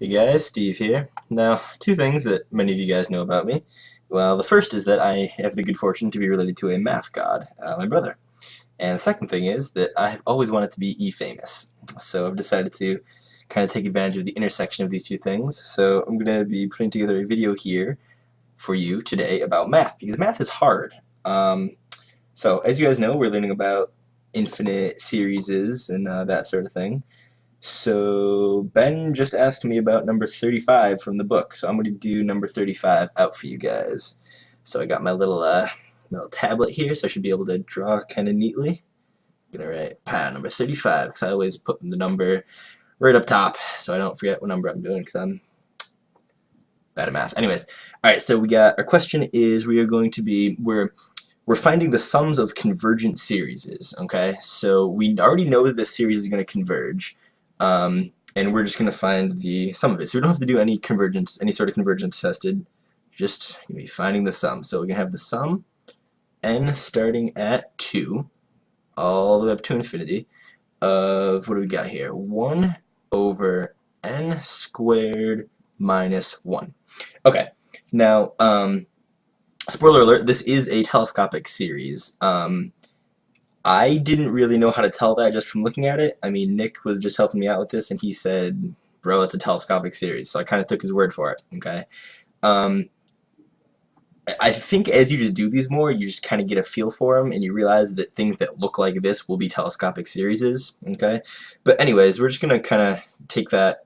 Hey guys, Steve here. Now, two things that many of you guys know about me. Well, the first is that I have the good fortune to be related to a math god, my brother. And the second thing is that I have always wanted to be E-famous. So I've decided to kind of take advantage of the intersection of these two things. So I'm going to be putting together a video here for you today about math, because math is hard. So as you guys know, we're learning about infinite series and that sort of thing. So Ben just asked me about number 35 from the book, so I'm going to do number 35 out for you guys. So I got my little tablet here, so I should be able to draw kind of neatly. I'm going to write number 35, because I always put the number right up top, so I don't forget what number I'm doing, because I'm bad at math. Anyways, alright, so our question is we're finding the sums of convergent series, okay? So we already know that this series is going to converge. And we're just going to find the sum of it. So we don't have to do any sort of convergence tested, just be finding the sum. So we're going to have the sum, n starting at 2, all the way up to infinity, of, what do we got here? 1 over n squared minus 1. Okay, now, spoiler alert, this is a telescopic series. I didn't really know how to tell that just from looking at it. I mean, Nick was just helping me out with this, and he said, bro, it's a telescopic series, so I kind of took his word for it, okay? I think as you just do these more, you just kind of get a feel for them, and you realize that things that look like this will be telescopic series, okay? But anyways, we're just going to kind of take that,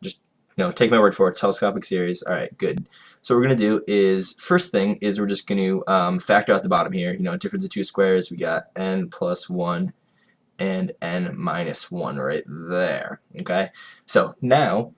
take my word for it, telescopic series. All right, good. So what we're going to do is, first thing is we're just going to factor out the bottom here. Difference of two squares, we got n plus 1 and n minus 1 right there. Okay? So now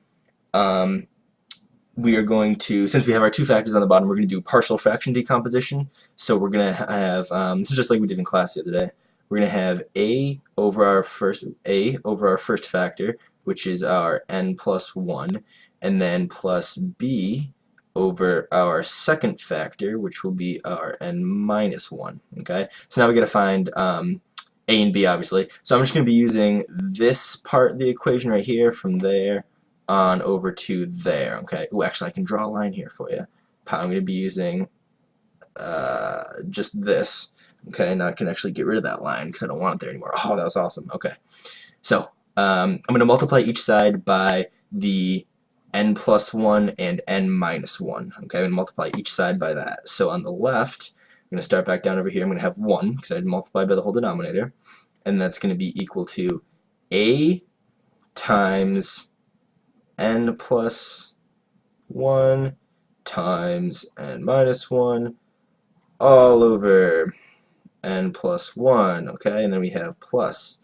we are going to, since we have our two factors on the bottom, we're going to do partial fraction decomposition. So we're going to have, this is just like we did in class the other day. We're going to have a over our first factor, which is our n plus 1, and then plus b over our second factor, which will be our n minus 1. Okay, so now we got to find a and b, obviously. So I'm just going to be using this part of the equation right here from there on over to there. Okay, oh, actually I can draw a line here for you. I'm going to be using just this. Okay, now I can actually get rid of that line because I don't want it there anymore. Oh, that was awesome. Okay, so I'm going to multiply each side by the n plus 1 and n minus 1. Okay, I'm going to multiply each side by that. So on the left, I'm going to start back down over here. I'm going to have 1 because I multiplied by the whole denominator. And that's going to be equal to a times n plus 1 times n minus 1 all over n plus 1. Okay, and then we have plus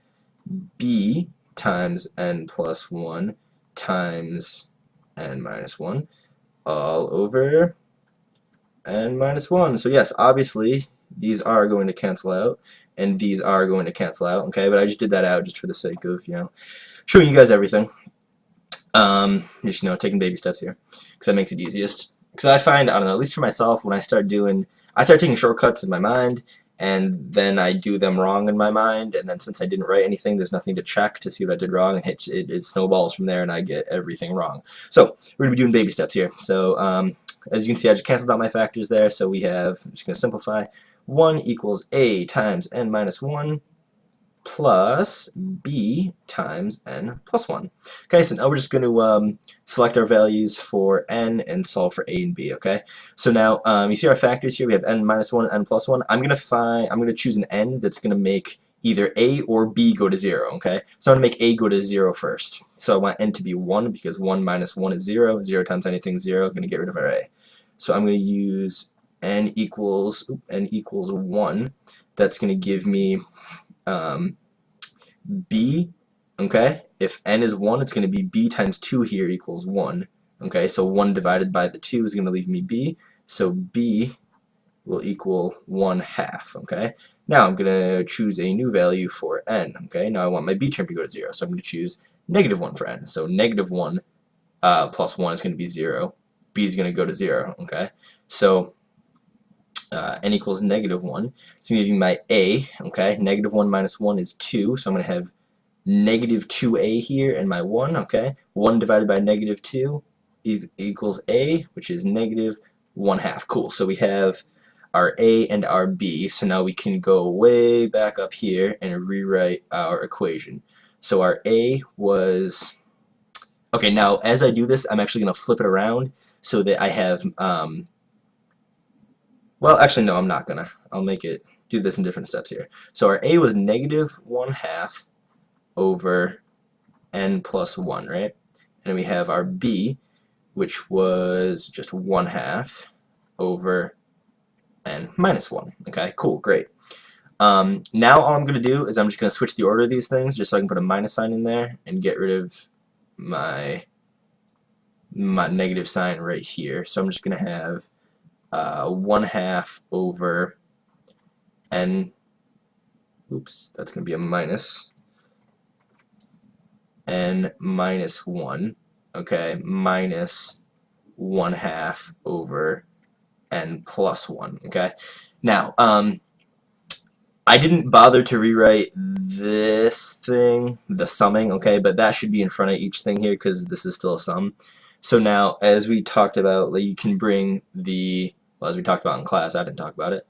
b times n plus 1 times n minus 1 all over n minus 1. So yes, obviously these are going to cancel out and these are going to cancel out, okay? But I just did that out just for the sake of, showing you guys everything. Just, taking baby steps here because that makes it easiest. Because I find, I don't know, at least for myself, when I start taking shortcuts in my mind, and then I do them wrong in my mind, and then since I didn't write anything, there's nothing to check to see what I did wrong, and it snowballs from there, and I get everything wrong. So we're going to be doing baby steps here. So as you can see, I just canceled out my factors there, so we have, I'm just going to simplify, 1 equals a times n minus 1 plus b times n plus 1. Okay, so now we're just going to select our values for n and solve for a and b, okay? So now, you see our factors here, we have n minus 1 and n plus 1. I'm going to choose an n that's going to make either a or b go to 0, okay? So I'm going to make a go to 0 first. So I want n to be 1 because 1 minus 1 is 0. 0 times anything 0, I'm going to get rid of our a. So I'm going to use n equals 1. That's going to give me b, okay? If n is 1, it's going to be b times 2 here equals 1. Okay, so 1 divided by the 2 is going to leave me b. So b will equal 1/2, okay? Now I'm going to choose a new value for n, okay? Now I want my b term to go to 0, so I'm going to choose -1 for n. So -1 plus 1 is going to be 0. b is going to go to 0, okay? So n equals -1. It's going to give me my a, okay? -1 minus 1 is 2, so I'm going to have -2a here and my 1, okay? 1 divided by -2 equals a, which is negative 1/2. Cool. So we have our a and our b. So now we can go way back up here and rewrite our equation. So our a was, okay, now as I do this, I'm actually going to flip it around so that I have, well, actually, no, I'm not going to. I'll make it, do this in different steps here. So our a was negative 1/2 over n plus 1, right? And we have our b, which was just 1/2 over n minus 1. Okay, cool, great. Now all I'm going to do is I'm just going to switch the order of these things just so I can put a minus sign in there and get rid of my negative sign right here. So I'm just going to have 1/2 over n, oops, that's going to be a minus, n minus 1, okay, minus 1/2 over n plus 1, okay. Now, I didn't bother to rewrite this thing, the summing, okay, but that should be in front of each thing here because this is still a sum. So now, as we talked about, like, you can bring the, well, as we talked about in class, I didn't talk about it,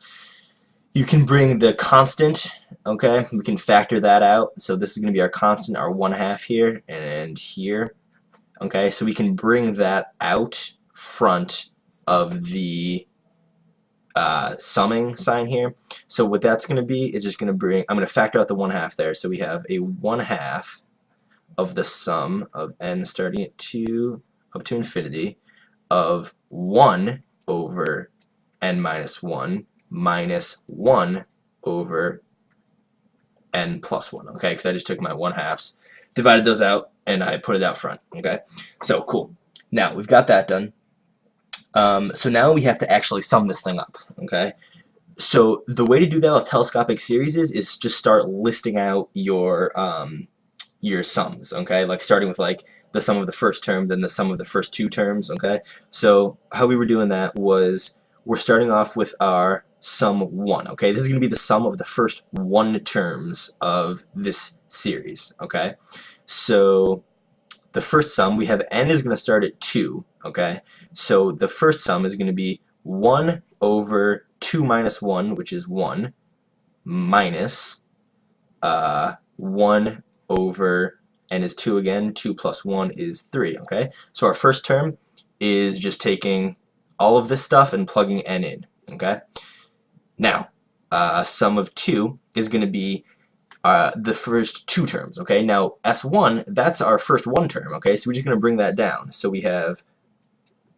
you can bring the constant, okay, we can factor that out. So this is going to be our constant, our 1/2 here and here, okay, so we can bring that out front of the summing sign here. So what that's going to be is just going to bring, I'm going to factor out the 1/2 there, so we have a 1/2 of the sum of n starting at 2 up to infinity of 1 over n minus 1 minus 1 over n plus 1, okay, because I just took my 1/2s, divided those out, and I put it out front, okay. So cool. Now we've got that done. So now we have to actually sum this thing up, okay? So the way to do that with telescopic series is just start listing out your sums, okay? Like starting with like the sum of the first term, then the sum of the first two terms, okay? So how we were doing that was we're starting off with our sum 1, okay? This is going to be the sum of the first 1 terms of this series, okay? So the first sum, we have n is going to start at 2, okay? So the first sum is going to be 1 over 2 minus 1, which is 1, minus 1 over n is 2 again, 2 plus 1 is 3, okay? So our first term is just taking all of this stuff and plugging n in, okay? Now, sum of 2 is going to be the first 2 terms, okay? Now, S1, that's our first 1 term, okay? So we're just going to bring that down. So we have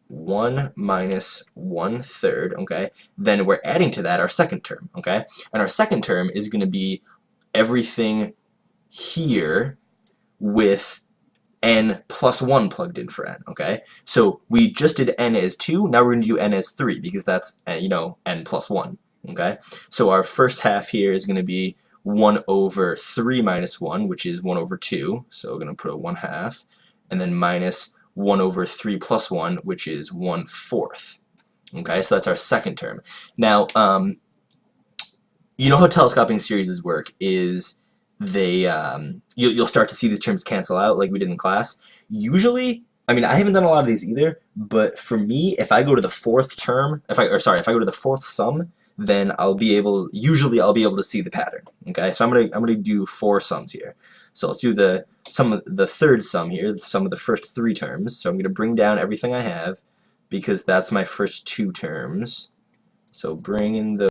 1 minus 1/3, okay? Then we're adding to that our second term, okay? And our second term is going to be everything here with n plus 1 plugged in for n, okay? So we just did n as 2, now we're going to do n as 3 because that's, you know, n plus 1, okay? So our first half here is going to be 1 over 3 minus 1, which is 1 over 2, so we're going to put a 1/2, and then minus 1 over 3 plus 1, which is 1/4. Okay, so that's our second term. Now, you know how telescoping series work is they, you'll start to see these terms cancel out like we did in class. Usually, I mean, I haven't done a lot of these either, but for me, if I go to the 4th term, if I go to the 4th sum, then usually I'll be able to see the pattern. Okay, so I'm gonna do 4 sums here. So let's do the sum of the third sum here, the sum of the first 3 terms. So I'm gonna bring down everything I have because that's my first 2 terms. So bring in the